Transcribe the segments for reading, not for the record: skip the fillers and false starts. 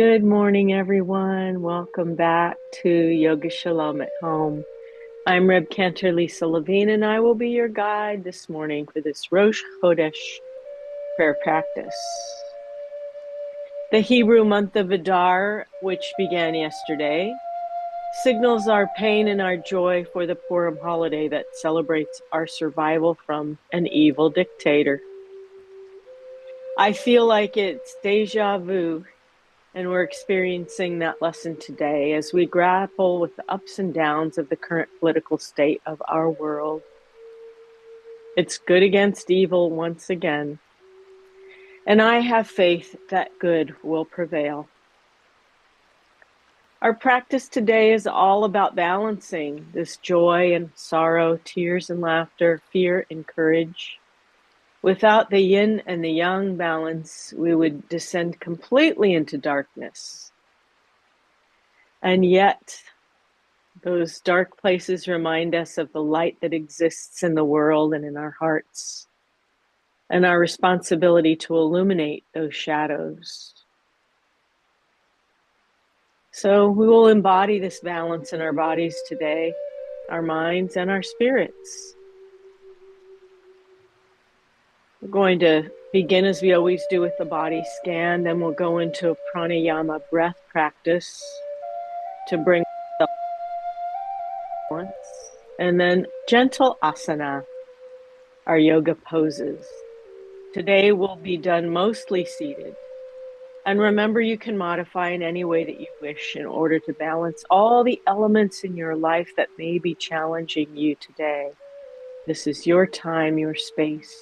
Good morning, everyone. Welcome back to Yoga Shalom at Home. I'm Reb Cantor Lisa Levine, and I will be your guide this morning for this Rosh Chodesh prayer practice. The Hebrew month of Adar, which began yesterday, signals our pain and our joy for the Purim holiday that celebrates our survival from an evil dictator. I feel like it's deja vu. And we're experiencing that lesson today as we grapple with the ups and downs of the current political state of our world. It's good against evil once again. And I have faith that good will prevail. Our practice today is all about balancing this joy and sorrow, tears and laughter, fear and courage. Without the yin and the yang balance, we would descend completely into darkness. And yet, those dark places remind us of the light that exists in the world and in our hearts, and our responsibility to illuminate those shadows. So we will embody this balance in our bodies today, our minds and our spirits. We're going to begin as we always do with the body scan, then we'll go into a pranayama breath practice to bring balance, and then gentle asana, our yoga poses. Today will be done mostly seated. And remember, you can modify in any way that you wish in order to balance all the elements in your life that may be challenging you today. This is your time, your space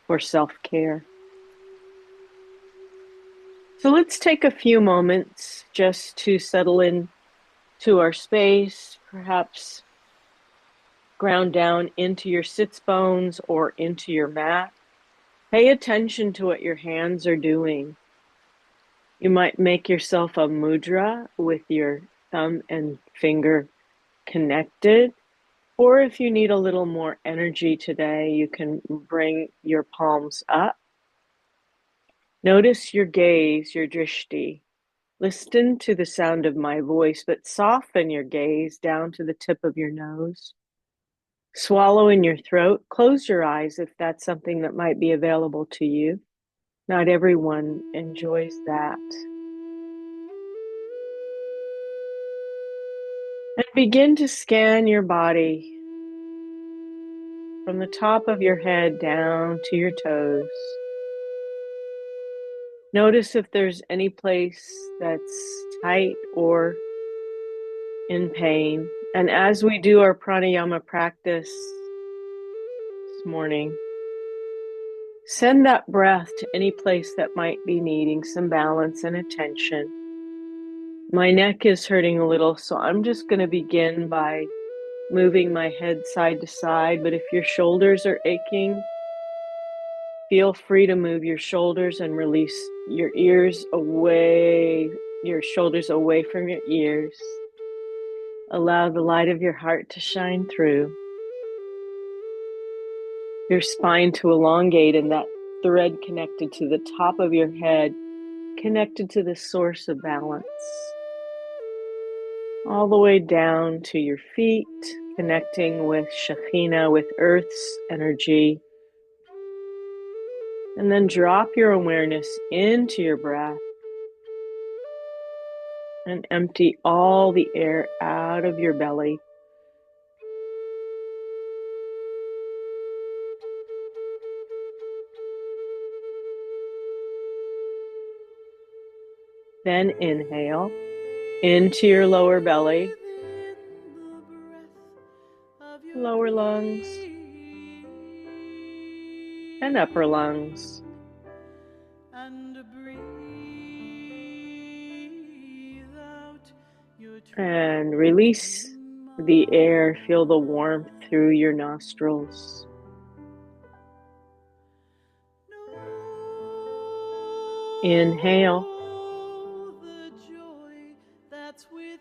for self-care. So let's take a few moments just to settle in to our space, perhaps ground down into your sits bones or into your mat. Pay attention to what your hands are doing. You might make yourself a mudra with your thumb and finger connected, or if you need a little more energy today, you can bring your palms up. Notice your gaze, your drishti. Listen to the sound of my voice, but soften your gaze down to the tip of your nose. Swallow in your throat. Close your eyes if that's something that might be available to you. Not everyone enjoys that. And begin to scan your body from the top of your head down to your toes. Notice if there's any place that's tight or in pain. And as we do our pranayama practice this morning, send that breath to any place that might be needing some balance and attention. My neck is hurting a little, so I'm just going to begin by moving my head side to side. But if your shoulders are aching, feel free to move your shoulders and release your ears away, your shoulders away from your ears. Allow the light of your heart to shine through. Your spine to elongate and that thread connected to the top of your head, connected to the source of balance. All the way down to your feet, connecting with Shekhinah, with Earth's energy. And then drop your awareness into your breath and empty all the air out of your belly. Then inhale into your lower belly, lower lungs, and upper lungs. And release the air, feel the warmth through your nostrils. Inhale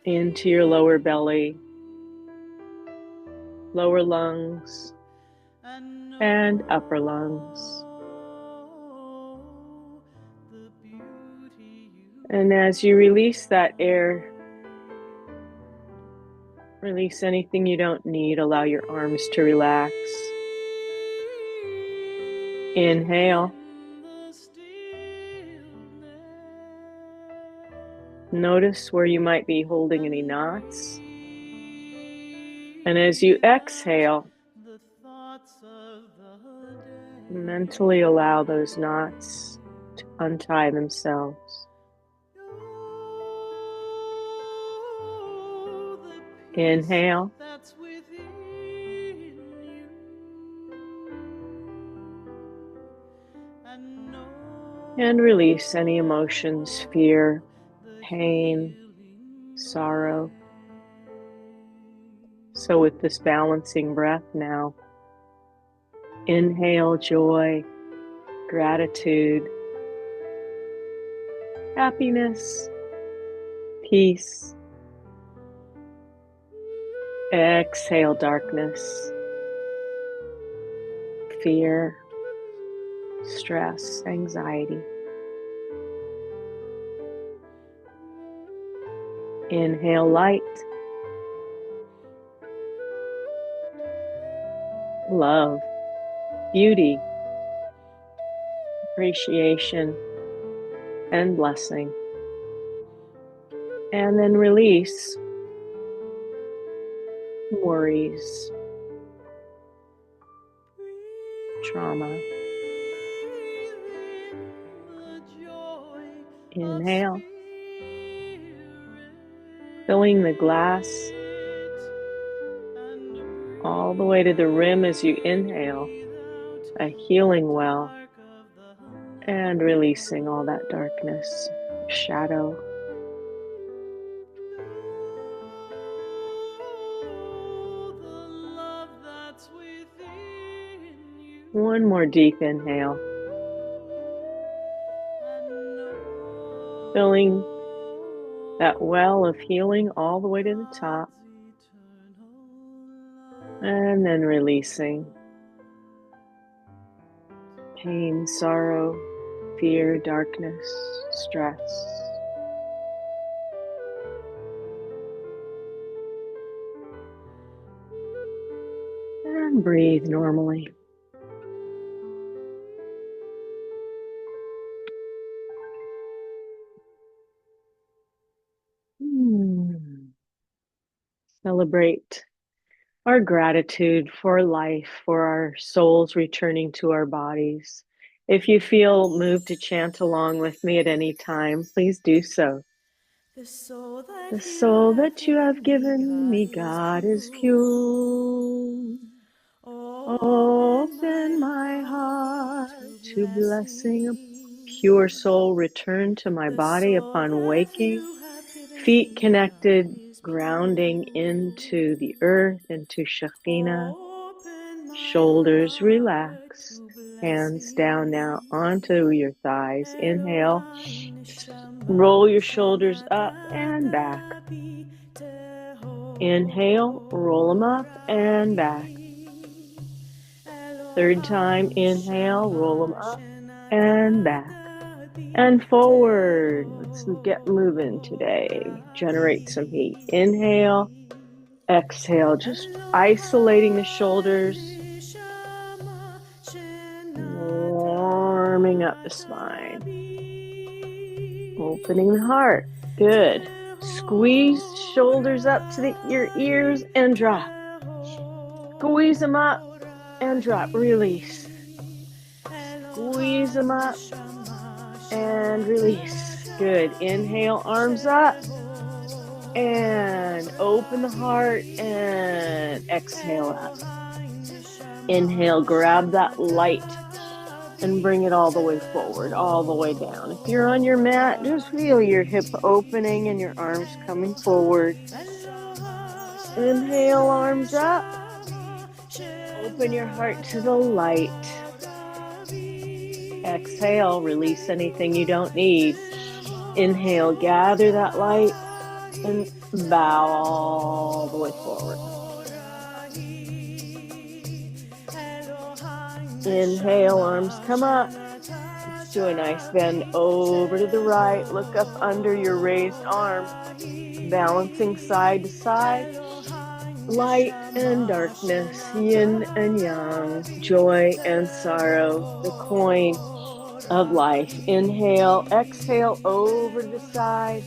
into your lower belly, lower lungs, and upper lungs. And as you release that air, release anything you don't need. Allow your arms to relax. Inhale. Notice where you might be holding any knots. And as you exhale, mentally allow those knots to untie themselves. Inhale. And release any emotions, fear, pain, sorrow. So with this balancing breath now, inhale joy, gratitude, happiness, peace. Exhale darkness, fear, stress, anxiety. Inhale light, love, beauty, appreciation, and blessing. And then release worries, trauma. Inhale, filling the glass all the way to the rim as you inhale, a healing well, and releasing all that darkness, shadow. One more deep inhale, filling that well of healing all the way to the top, and then releasing pain, sorrow, fear, darkness, stress. And breathe normally. Celebrate our gratitude for life, for our souls returning to our bodies. If you feel moved to chant along with me at any time, please do so. The soul that you have given me, God, is pure. Open my heart to blessing. A pure soul return to my body upon waking. Feet connected, grounding into the earth, into Shekhinah. Shoulders relaxed. Hands down now onto your thighs. Inhale. Roll your shoulders up and back. Inhale, roll them up and back. Third time, inhale, roll them up and back. And forward. Let's get moving today. Generate some heat. Inhale, exhale, just isolating the shoulders. Warming up the spine. Opening the heart. Good. Squeeze shoulders up to your ears and drop. Squeeze them up and drop. Release. Squeeze them up and release. Good. Inhale, arms up. And open the heart and exhale out. Inhale, grab that light and bring it all the way forward, all the way down. If you're on your mat, just feel your hip opening and your arms coming forward. Inhale, arms up. Open your heart to the light. Exhale, release anything you don't need. Inhale, gather that light and bow all the way forward. Inhale, arms come up. Do a nice bend over to the right. Look up under your raised arm, balancing side to side. Light and darkness, yin and yang, joy and sorrow, the coin of life. Inhale, exhale over to the side.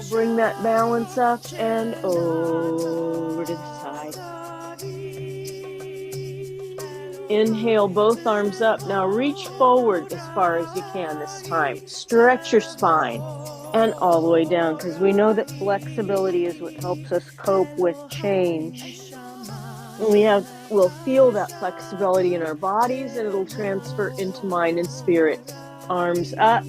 Bring that balance up and over to the side. Inhale, both arms up. Now reach forward as far as you can this time. Stretch your spine and all the way down, because we know that flexibility is what helps us cope with change. And we'll feel that flexibility in our bodies, and it'll transfer into mind and spirit. Arms up.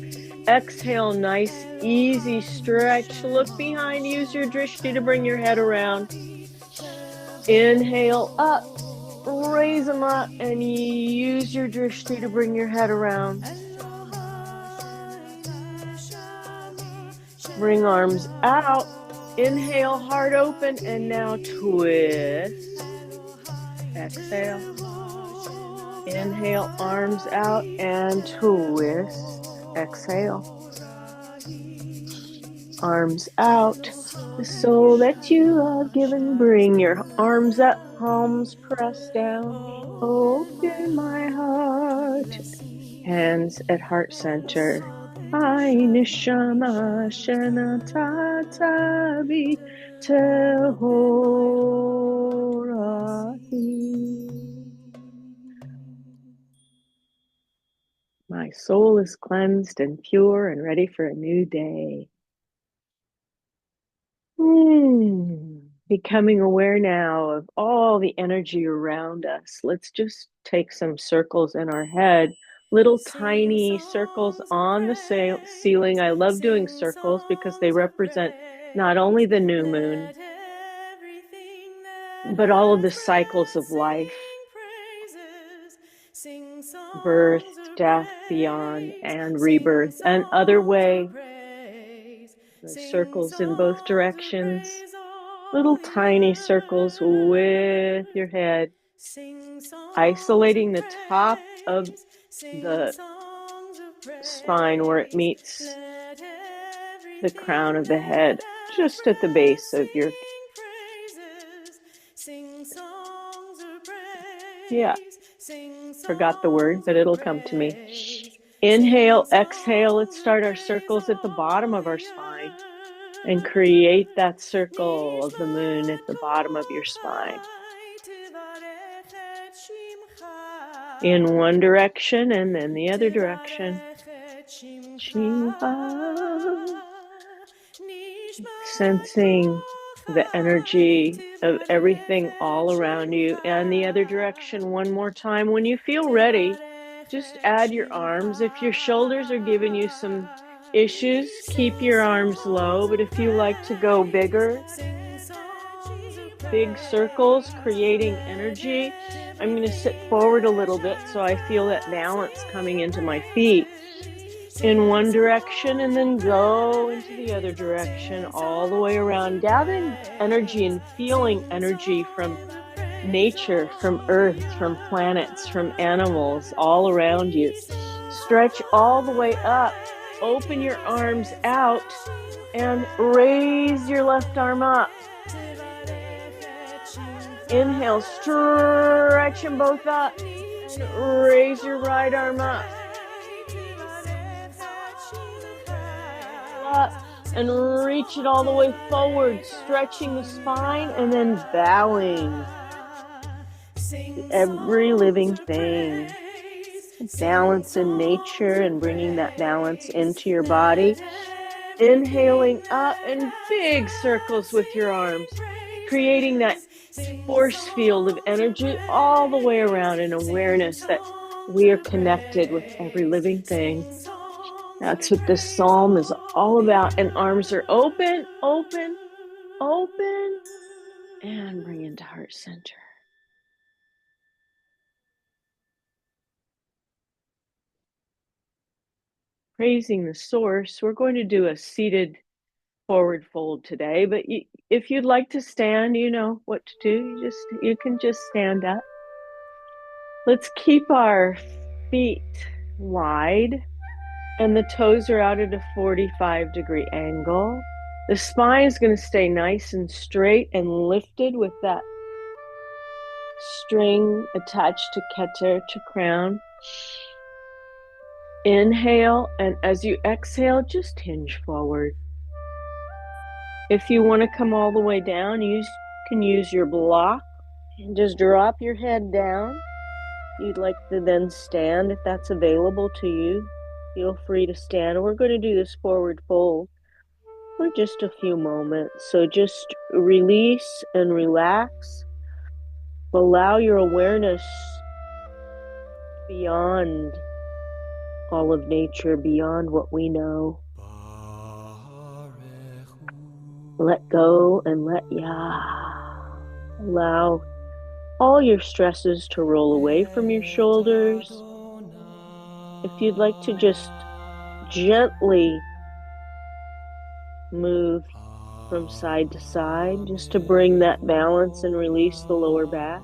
Exhale, nice, easy stretch. Look behind, use your drishti to bring your head around. Inhale, up, raise them up, and use your drishti to bring your head around. Bring arms out. Inhale, heart open, and now twist. Exhale. Inhale, arms out, and twist. Exhale. Arms out. The soul that you have given, bring your arms up, palms pressed down. Open my heart. Hands at heart center. Ay nishama shana tatabi tehorati. My soul is cleansed and pure and ready for a new day. Becoming aware now of all the energy around us. Let's just take some circles in our head, little tiny circles on the ceiling. I love doing circles because they represent not only the new moon, but all of the cycles of life. Birth, death, beyond, and rebirth, and other way. The circles in both directions. Little tiny circles with your head, isolating the top of the spine where it meets the crown of the head, just at the base of your, forgot the word, but it'll come to me. Inhale, exhale. Let's start our circles at the bottom of our spine and create that circle of the moon at the bottom of your spine. In one direction and then the other direction. Sensing the energy of everything all around you, and the other direction one more time. When you feel ready, just add your arms. If your shoulders are giving you some issues, keep your arms low, but if you like to go bigger, big circles, creating energy, I'm going to sit forward a little bit so I feel that balance coming into my feet in one direction, and then go into the other direction all the way around, gathering energy and feeling energy from nature, from earth, from planets, from animals all around you. Stretch all the way up. Open your arms out and raise your left arm up. Inhale, stretch them both up. And raise your right arm up. Up and reach it all the way forward, stretching the spine and then bowing to every living thing. Balance in nature and bringing that balance into your body. Inhaling up and big circles with your arms, creating that force field of energy all the way around, in awareness that we are connected with every living thing. That's what this psalm is all about. And arms are open, open, open, and bring into heart center. Praising the source. We're going to do a seated forward fold today, but if you'd like to stand, you know what to do. You can just stand up. Let's keep our Feet wide, and the toes are out at a 45-degree angle. The spine is going to stay nice and straight and lifted with that string attached to Keter, to crown. Inhale, and as you exhale, just hinge forward. If you want to come all the way down, you can use your block and just drop your head down. You'd like to then stand if that's available to you. Feel free to stand. We're going to do this forward fold for just a few moments. So just release and relax. Allow your awareness beyond all of nature, beyond what we know. Let go and let ya. Allow all your stresses to roll away from your shoulders. If you'd like to just gently move from side to side, just to bring that balance and release the lower back,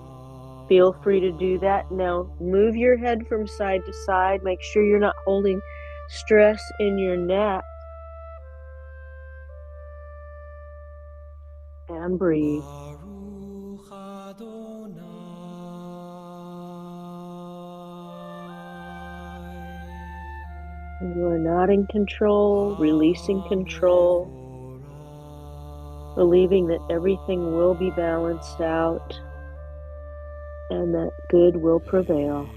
feel free to do that. Now move your head from side to side. Make sure you're not holding stress in your neck. And breathe. You are not in control, releasing control, believing that everything will be balanced out and that good will prevail.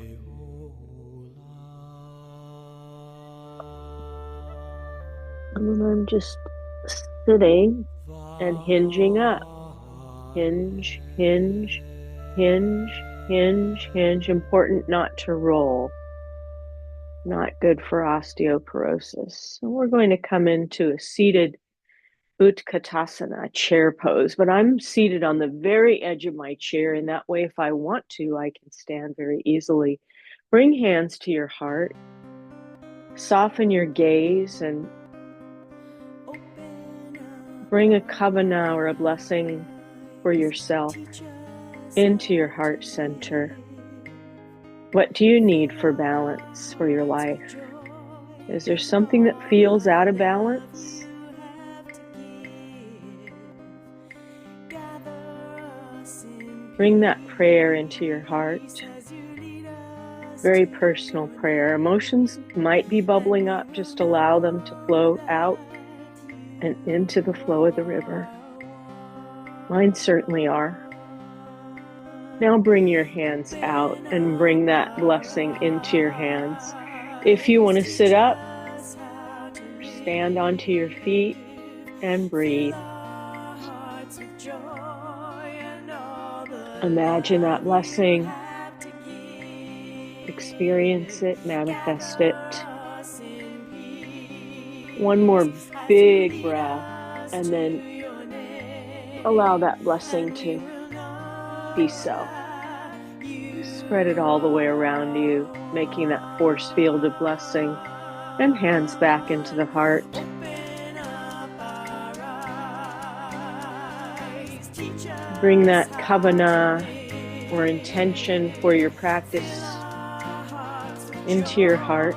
And I'm just sitting and hinging up. Hinge, hinge, hinge, hinge, hinge. Important not to roll. Not good for osteoporosis. So we're going to come into a seated Utkatasana, chair pose, but I'm seated on the very edge of my chair, and that way, if I want to, I can stand very easily. Bring hands to your heart. Soften your gaze and bring a kavana or a blessing for yourself into your heart center. What do you need for balance for your life? Is there something that feels out of balance? Bring that prayer into your heart. Very personal prayer. Emotions might be bubbling up. Just allow them to flow out and into the flow of the river. Mine certainly are. Now bring your hands out and bring that blessing into your hands. If you want to sit up, stand onto your feet and breathe. Imagine that blessing. Experience it, manifest it. One more big breath, and then allow that blessing to be so. Spread it all the way around you, making that force field of blessing, and hands back into the heart. Bring that kavana or intention for your practice into your heart,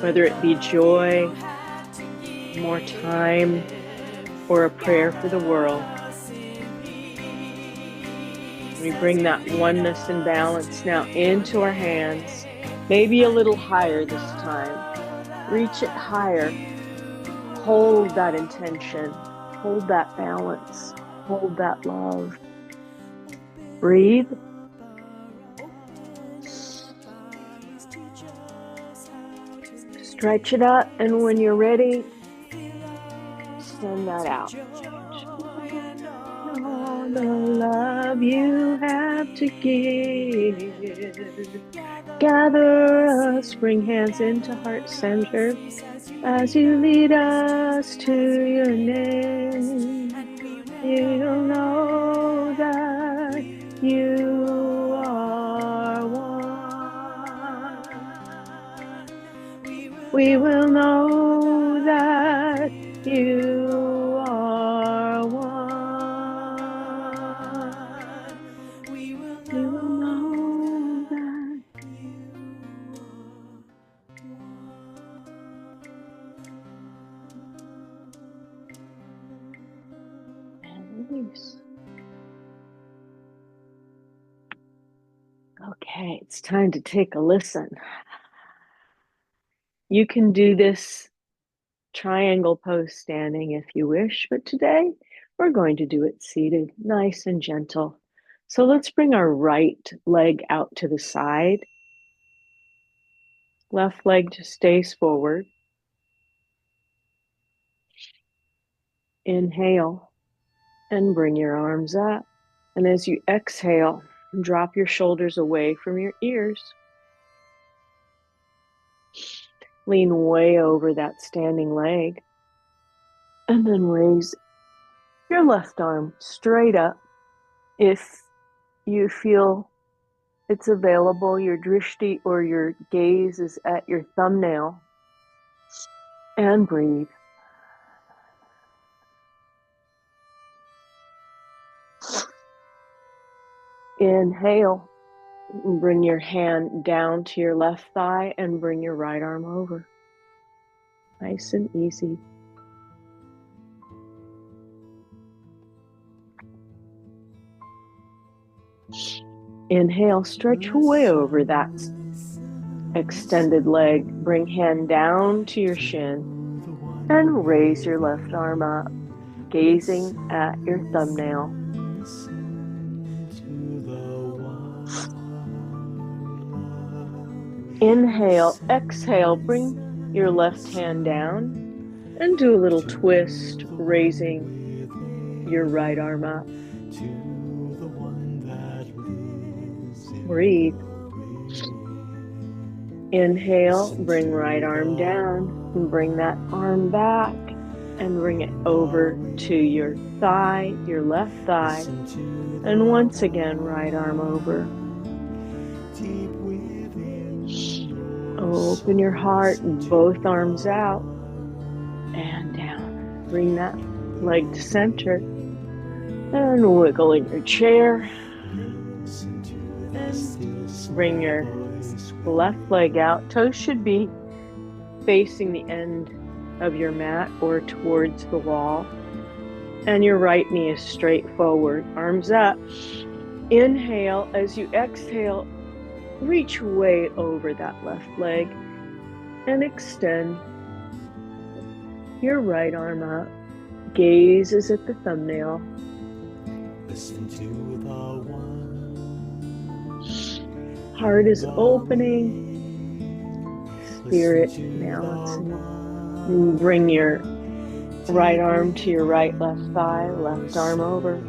whether it be joy, more time, or a prayer for the world. We bring that oneness and balance now into our hands, maybe a little higher this time. Reach it higher. Hold that intention. Hold that balance. Hold that love. Breathe. Stretch it up, and when you're ready, send that out. All the love you have to give. Gather us, bring hands into heart center as you lead us to your name. You'll know that you are one. We will know that you are one. We will know that release. Okay, it's time to take a listen. You can do this triangle pose standing if you wish, but today we're going to do it seated, nice and gentle. So let's bring our right leg out to the side. Left leg just stays forward. Inhale and bring your arms up. And as you exhale, drop your shoulders away from your ears. Lean way over that standing leg. And then raise your left arm straight up. If you feel it's available, your drishti or your gaze is at your thumbnail. And breathe. Inhale. Bring your hand down to your left thigh and bring your right arm over. Nice and easy. Inhale, stretch way over that extended leg. Bring hand down to your shin and raise your left arm up, gazing at your thumbnail. Inhale, exhale, bring your left hand down and do a little twist, raising your right arm up. Breathe. Inhale, bring right arm down and bring that arm back and bring it over to your thigh, your left thigh. And once again, right arm over. Open your heart, both arms out and down. Bring that leg to center and wiggle in your chair. And bring your left leg out. Toes should be facing the end of your mat or towards the wall. And your right knee is straight forward, arms up. Inhale. As you exhale, reach way over that left leg and extend your right arm up. Gaze is at the thumbnail. Listen to the one. Heart is opening. Spirit balancing. Bring your right arm to your right left thigh, left arm over.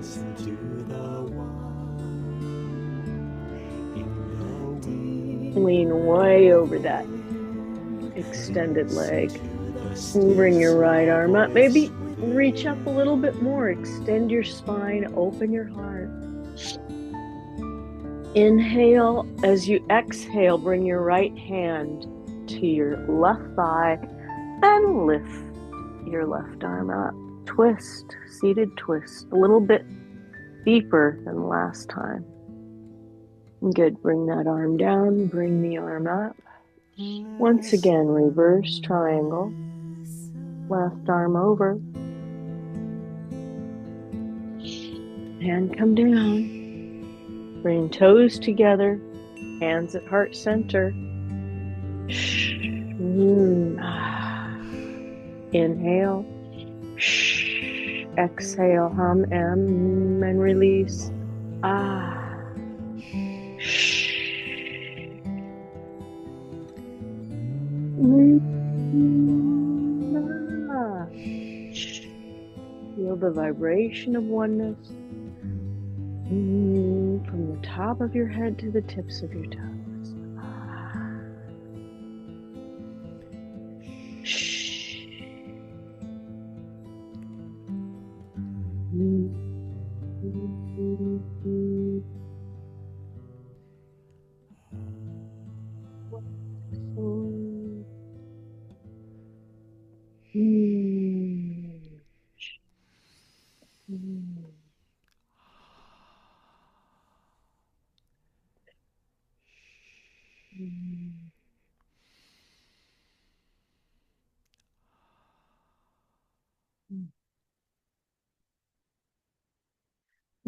Lean way over that extended leg. Bring your right arm up. Maybe reach up a little bit more. Extend your spine, open your heart. Inhale. As you exhale, bring your right hand to your left thigh and lift your left arm up. Twist, seated twist, a little bit deeper than last time. Good, bring that arm down, bring the arm up. Once again, reverse triangle. Left arm over. And come down. Bring toes together, hands at heart center. Inhale. Exhale, hum, and release. Feel the vibration of oneness from the top of your head to the tips of your toes.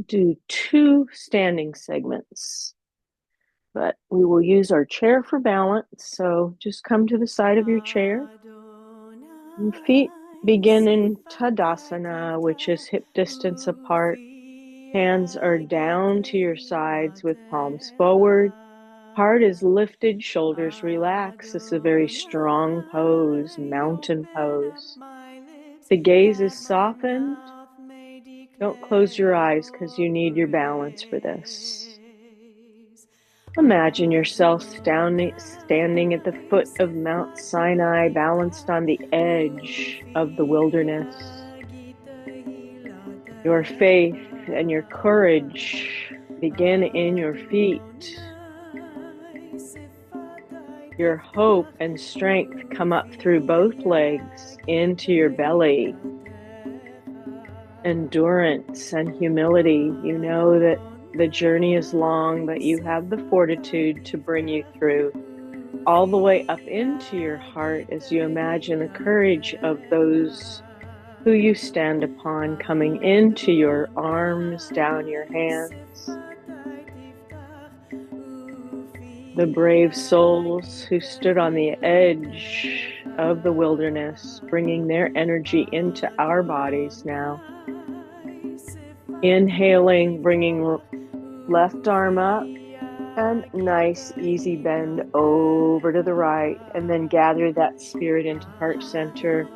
do 2 standing segments, but we will use our chair for balance. So just come to the side of your chair. And feet begin in Tadasana, which is hip distance apart. Hands are down to your sides with palms forward. Heart is lifted, shoulders relaxed. This is a very strong pose, mountain pose. The gaze is softened. Don't close your eyes because you need your balance for this. Imagine yourself standing at the foot of Mount Sinai, balanced on the edge of the wilderness. Your faith and your courage begin in your feet. Your hope and strength come up through both legs into your belly. Endurance and humility. You know that the journey is long, but you have the fortitude to bring you through. All the way up into your heart as you imagine the courage of those who you stand upon coming into your arms, down your hands. The brave souls who stood on the edge of the wilderness, bringing their energy into our bodies now. Inhaling, bringing left arm up, and nice, easy bend over to the right, and then gather that spirit into heart center.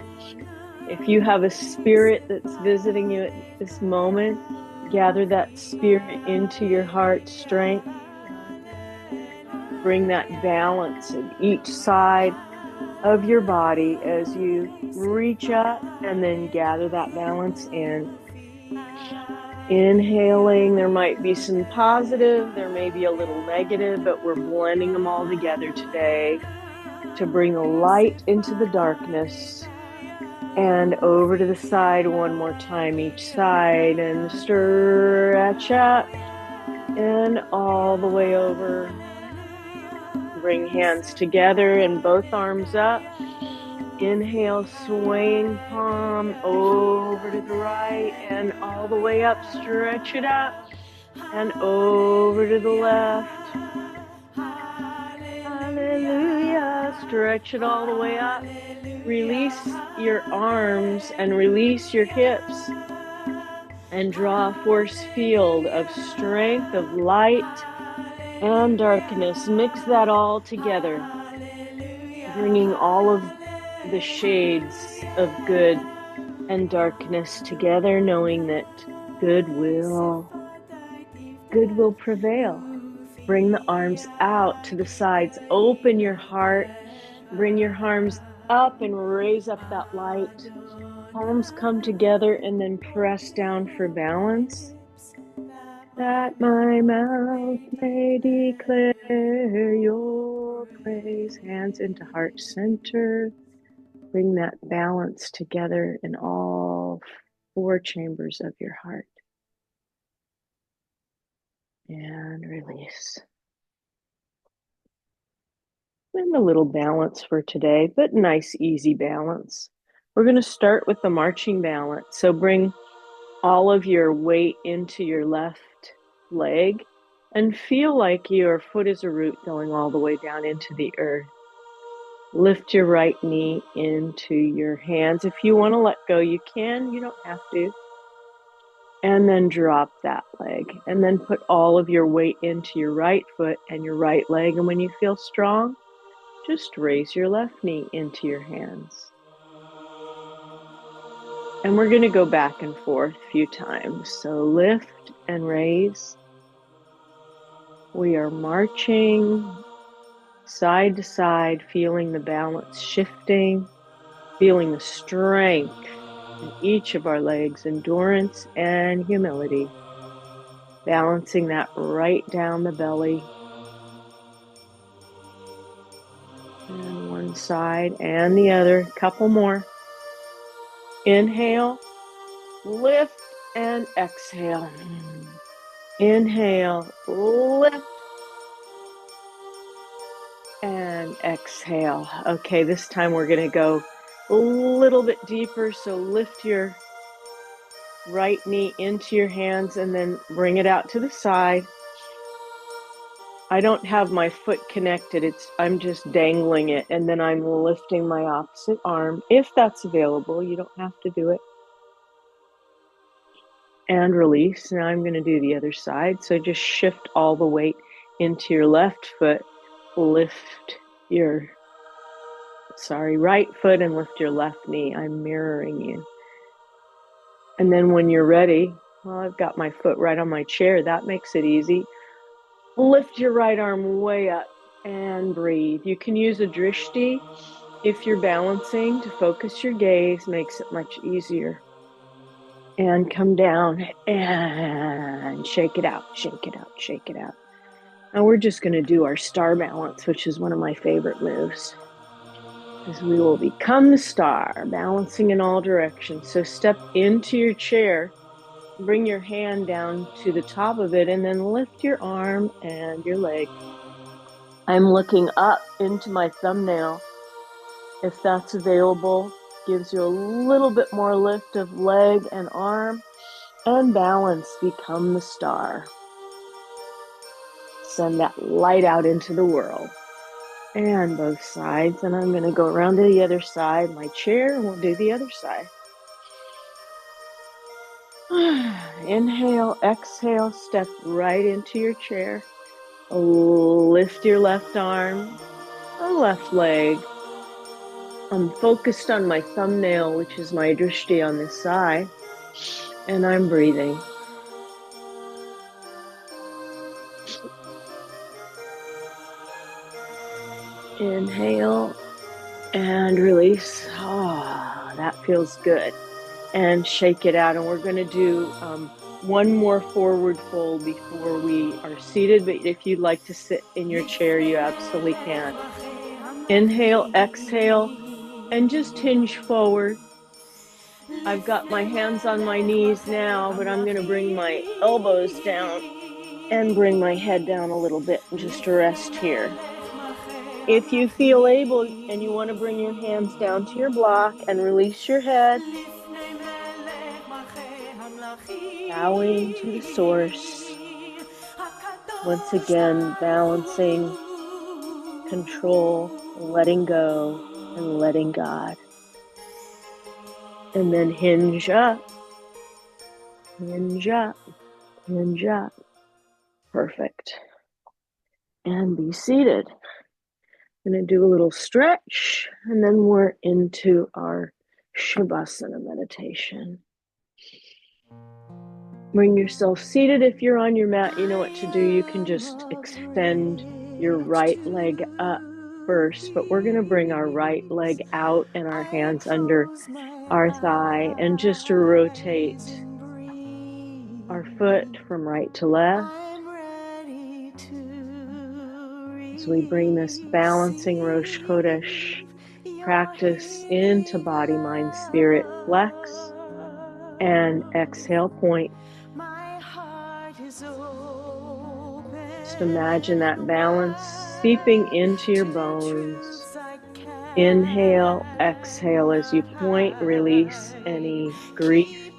If you have a spirit that's visiting you at this moment, gather that spirit into your heart strength. Bring that balance in each side of your body as you reach up and then gather that balance in. Inhaling, there might be some positive, there may be a little negative, but we're blending them all together today to bring the light into the darkness. And over to the side one more time, each side, and stretch up and all the way over. Bring hands together and both arms up. Inhale, swaying palm over to the right and all the way up. Stretch it up and over to the left. Hallelujah. Stretch it all the way up. Release your arms and release your hips and draw a force field of strength, of light and darkness. Mix that all together, bringing all of the shades of good and darkness together, knowing that good will prevail. Bring the arms out to the sides. Open your heart. Bring your arms up and raise up that light. Palms come together and then press down for balance. That my mouth may declare your praise. Hands into heart center. Bring that balance together in all 4 chambers of your heart. And release. And a little balance for today, but nice, easy balance. We're going to start with the marching balance. So bring all of your weight into your left leg and feel like your foot is a root going all the way down into the earth. Lift your right knee into your hands. If you want to let go, you can. You don't have to. And then drop that leg. And then put all of your weight into your right foot and your right leg. And when you feel strong, just raise your left knee into your hands. And we're going to go back and forth a few times. So lift and raise. We are marching side to side, feeling the balance shifting, feeling the strength in each of our legs, endurance and humility. Balancing that right down the belly. And one side and the other. Couple more. Inhale, lift and exhale. Inhale, lift and exhale. Okay, this time we're going to go a little bit deeper. So lift your right knee into your hands and then bring it out to the side. I don't have my foot connected. I'm just dangling it, and then I'm lifting my opposite arm if that's available. You don't have to do it. And release. Now I'm going to do the other side. So just shift all the weight into your left foot. Lift your right foot and lift your left knee. I'm mirroring you. And then when you're ready, well, I've got my foot right on my chair. That makes it easy. Lift your right arm way up and breathe. You can use a drishti if you're balancing to focus your gaze, makes it much easier. And come down and shake it out, shake it out, shake it out. Now we're just going to do our star balance, which is one of my favorite moves. As we will become the star, balancing in all directions. So step into your chair, bring your hand down to the top of it, and then lift your arm and your leg. I'm looking up into my thumbnail. If that's available, gives you a little bit more lift of leg and arm, and balance, become the star. Send that light out into the world. And both sides. And I'm going to go around to the other side, my chair, and we'll do the other side. Inhale, exhale, step right into your chair. Lift your left arm, or left leg. I'm focused on my thumbnail, which is my drishti on this side, and I'm breathing. Inhale and release. Oh, that feels good. And shake it out. And we're going to do one more forward fold before we are seated. But if you'd like to sit in your chair, you absolutely can. Inhale, exhale, and just hinge forward. I've got my hands on my knees now, but I'm going to bring my elbows down and bring my head down a little bit and just rest here. If you feel able and you want to bring your hands down to your block and release your head, bowing to the source. Once again, balancing, control, letting go, and letting God. And then hinge up, hinge up, hinge up. Perfect. And be seated. I'm going to do a little stretch, and then we're into our Shavasana meditation. Bring yourself seated. If you're on your mat, you know what to do. You can just extend your right leg up first, but we're going to bring our right leg out and our hands under our thigh and just rotate our foot from right to left. As we bring this balancing Rosh Chodesh practice into body, mind, spirit, flex, and exhale, point. Just imagine that balance seeping into your bones. Inhale, exhale as you point, release any grief.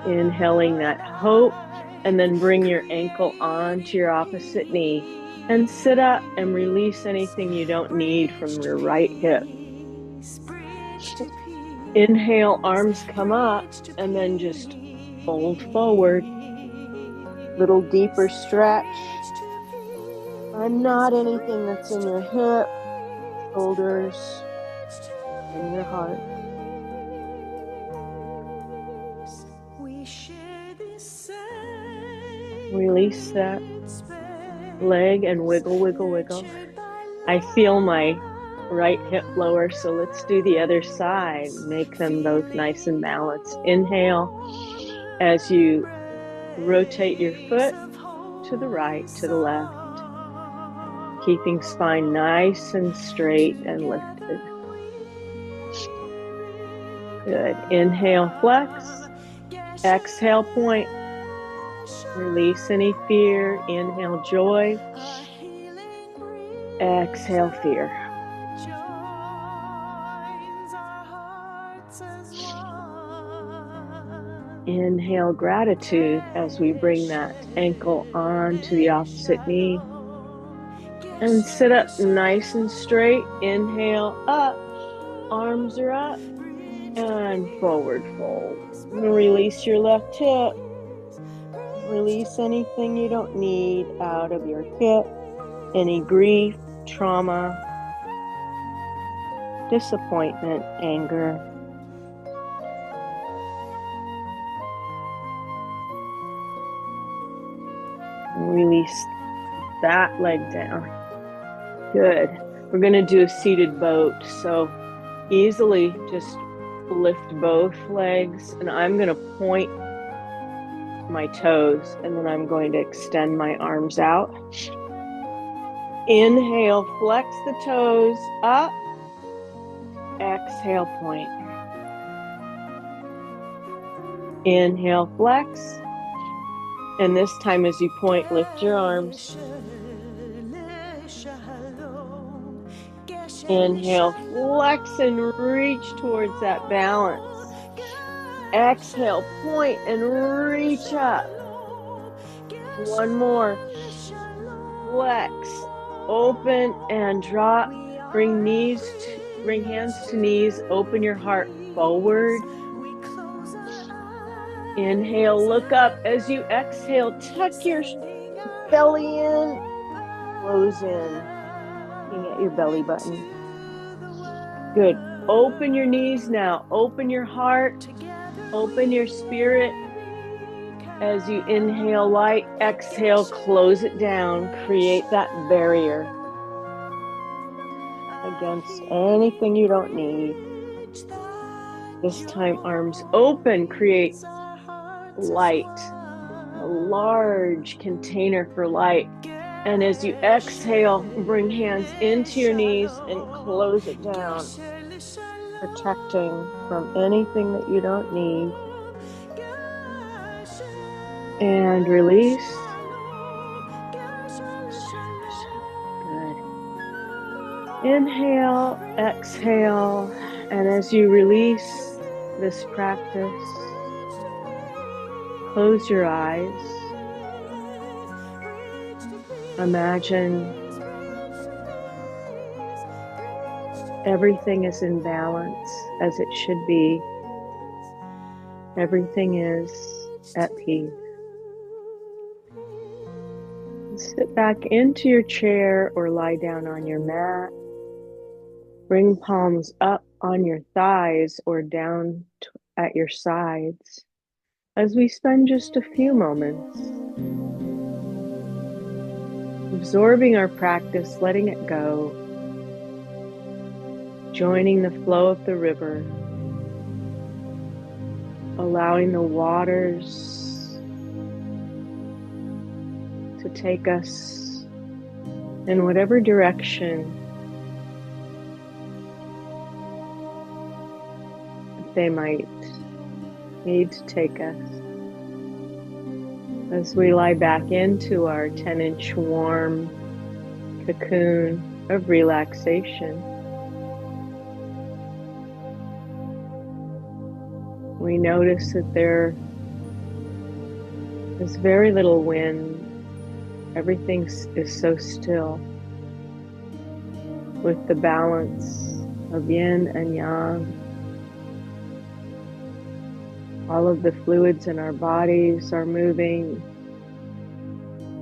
Inhaling that hope, and then bring your ankle onto your opposite knee and sit up and release anything you don't need from your right hip. Inhale, arms come up, and then just fold forward. Little deeper stretch. And not anything that's in your hip, shoulders, and your heart. Release that leg and wiggle, wiggle, wiggle. I feel my right hip lower, so let's do the other side. Make them both nice and balanced. Inhale as you rotate your foot to the right, to the left, keeping spine nice and straight and lifted. Good. Inhale, flex. Exhale, point. Release any fear. Inhale, joy. Exhale, fear. Inhale gratitude as we bring that ankle on to the opposite knee. And sit up nice and straight. Inhale up, arms are up, and forward fold. Release your left hip. Release anything you don't need out of your hip, any grief, trauma, disappointment, anger. Release that leg down. Good. We're going to do a seated boat. So easily just lift both legs, and I'm going to point my toes, and then I'm going to extend my arms out. Inhale, flex the toes up. Exhale, point. Inhale, flex. And this time as you point, lift your arms. Inhale, flex and reach towards that balance. Exhale, point and reach up. One more. Flex, open and drop. Bring hands to knees. Open your heart forward. Inhale, look up. As you exhale, tuck your belly in. Close in. Looking at your belly button. Good. Open your knees now. Open your heart. Open your spirit. As you inhale light, exhale, close it down. Create that barrier against anything you don't need. This time, arms open. Create light. A large container for light. And as you exhale, bring hands into your knees and close it down, protecting from anything that you don't need. And release. Good. Inhale, exhale, and as you release this practice, close your eyes. Imagine everything is in balance as it should be. Everything is at peace. Sit back into your chair or lie down on your mat. Bring palms up on your thighs or down at your sides as we spend just a few moments absorbing our practice, letting it go, joining the flow of the river, allowing the waters to take us in whatever direction they might need to take us. As we lie back into our 10-inch warm cocoon of relaxation, we notice that there is very little wind. Everything is so still, with the balance of yin and yang. All of the fluids in our bodies are moving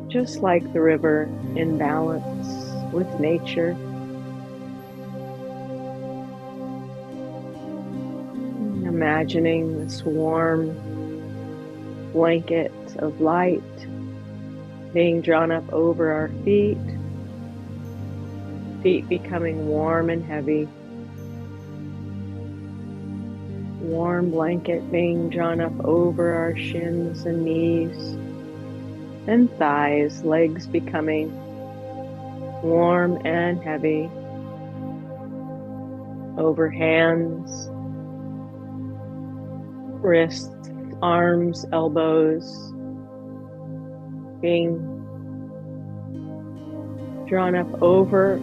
just like the river, in balance with nature. Imagining this warm blanket of light being drawn up over our feet becoming warm and heavy. Warm blanket being drawn up over our shins and knees and thighs, legs becoming warm and heavy. Over hands, wrists, arms, elbows being drawn up over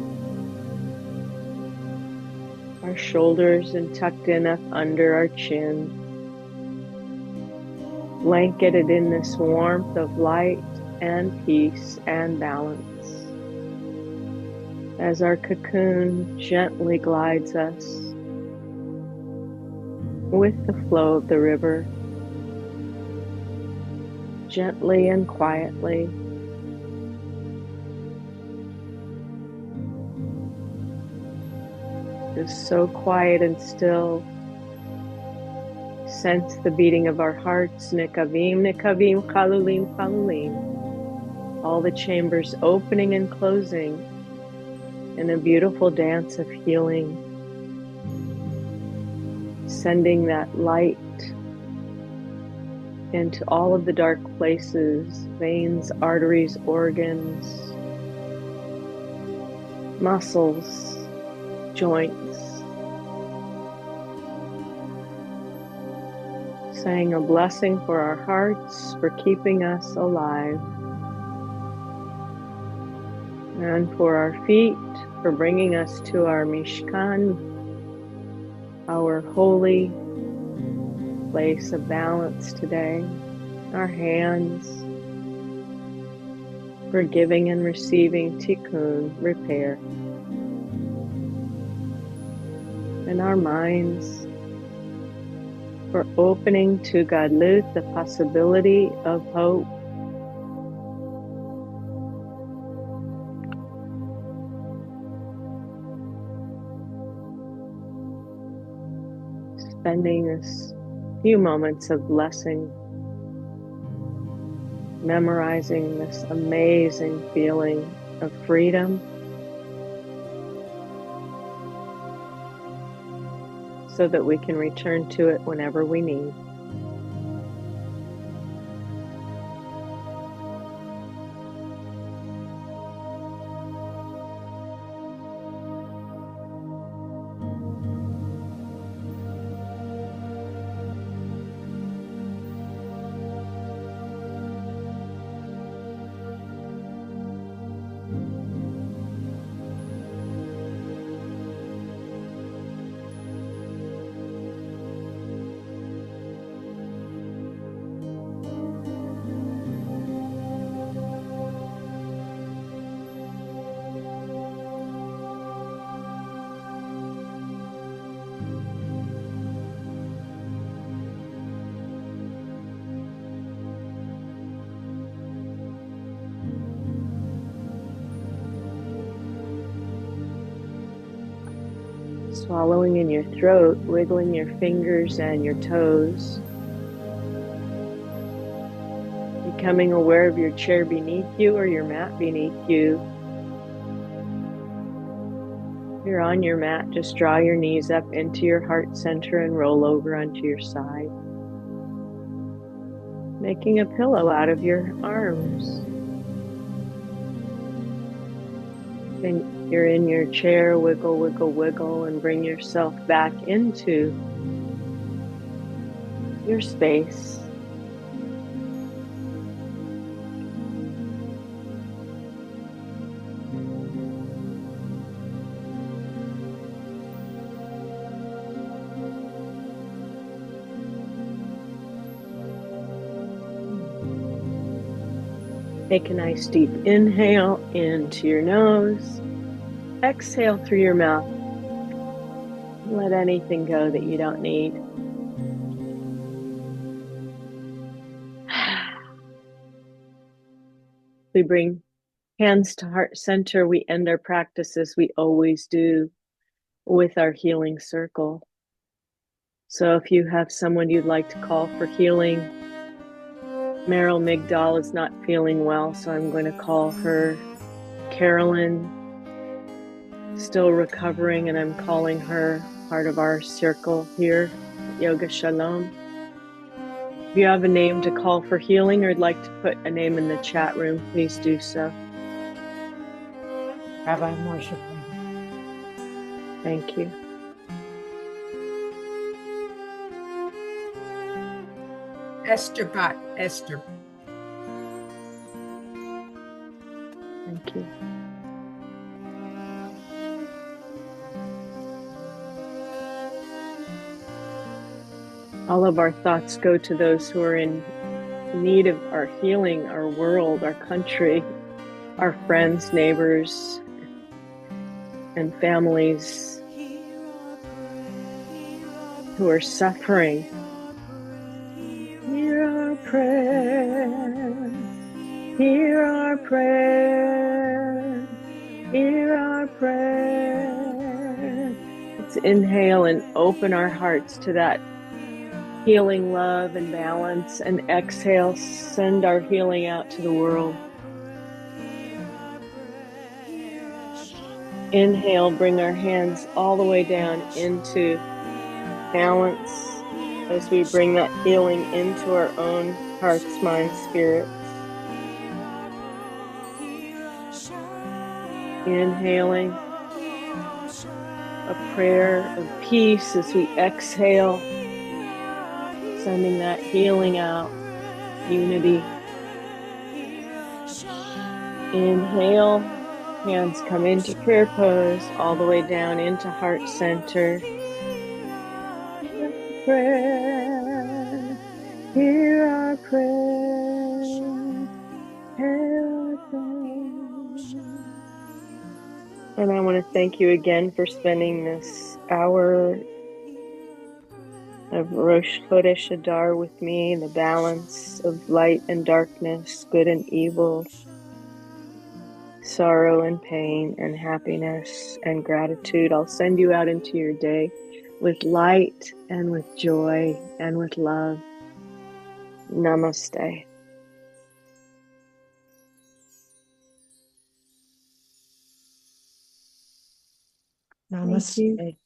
our shoulders and tucked in up under our chin. blanketed in this warmth of light and peace and balance, as our cocoon gently glides us with the flow of the river, gently and quietly. Just so quiet and still. Sense the beating of our hearts, nikavim, nikavim, chalulim, chalulim. All the chambers opening and closing in a beautiful dance of healing. Sending that light into all of the dark places, veins, arteries, organs, muscles, joints. Saying a blessing for our hearts, for keeping us alive. And for our feet, for bringing us to our Mishkan, our holy place of balance today. Our hands, for giving and receiving tikkun, repair. And our minds, for opening to Gadlut, the possibility of hope. Spending this few moments of blessing, memorizing this amazing feeling of freedom, so that we can return to it whenever we need. Swallowing in your throat, wiggling your fingers and your toes. Becoming aware of your chair beneath you or your mat beneath you. If you're on your mat, just draw your knees up into your heart center and roll over onto your side. Making a pillow out of your arms. Then you're in your chair, wiggle, wiggle, wiggle, and bring yourself back into your space. Take a nice deep inhale into your nose. Exhale through your mouth. Let anything go that you don't need. We bring hands to heart center. We end our practice as we always do with our healing circle. So if you have someone you'd like to call for healing, Meryl Migdal is not feeling well, so I'm going to call her. Carolyn, still recovering, and I'm calling her part of our circle here at Yoga Shalom. If you have a name to call for healing or would like to put a name in the chat room, please do so. Rabbi Moshe. Thank you. Esther Bot, Esther. Thank you. All of our thoughts go to those who are in need of our healing, our world, our country, our friends, neighbors, and families who are suffering. Hear our prayer, hear our prayer, hear our prayer. Let's inhale and open our hearts to that healing love and balance, and exhale, send our healing out to the world. Inhale, bring our hands all the way down into balance as we bring that healing into our own hearts, minds, spirits. Inhaling a prayer of peace as we exhale, sending that healing out, unity. Inhale, hands come into prayer pose, all the way down into heart center. Prayer, hear our prayer, hear our prayer. And I want to thank you again for spending this hour of Rosh Chodesh Adar with me, the balance of light and darkness, good and evil, sorrow and pain, and happiness and gratitude. I'll send you out into your day with light and with joy and with love. Namaste. Thank you. Namaste.